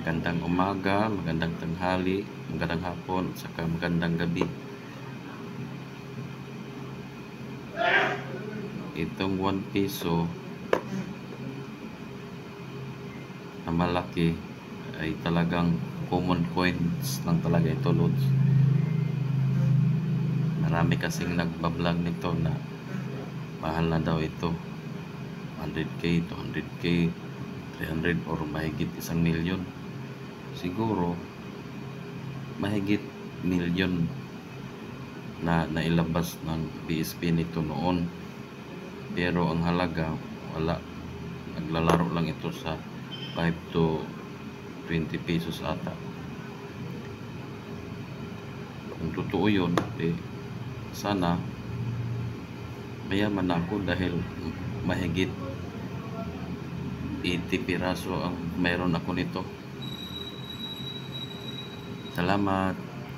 Magandang umaga, magandang tanghali, magandang hapon, at saka magandang gabi. Itong 1 piso na malaki ay talagang common coins lang talaga ito, Lods. Marami kasing nagbablog nito na mahal na daw ito, 100k, 200k, 300 or mahigit 1,000,000. Siguro mahigit milyon na nailabas ng BSP nito noon, pero ang halaga wala, naglalaro lang ito sa 5 to 20 pesos ata. Kung totoo yun, sana mayaman ako dahil mahigit 80 piraso ang mayroon ako nito. Salamat.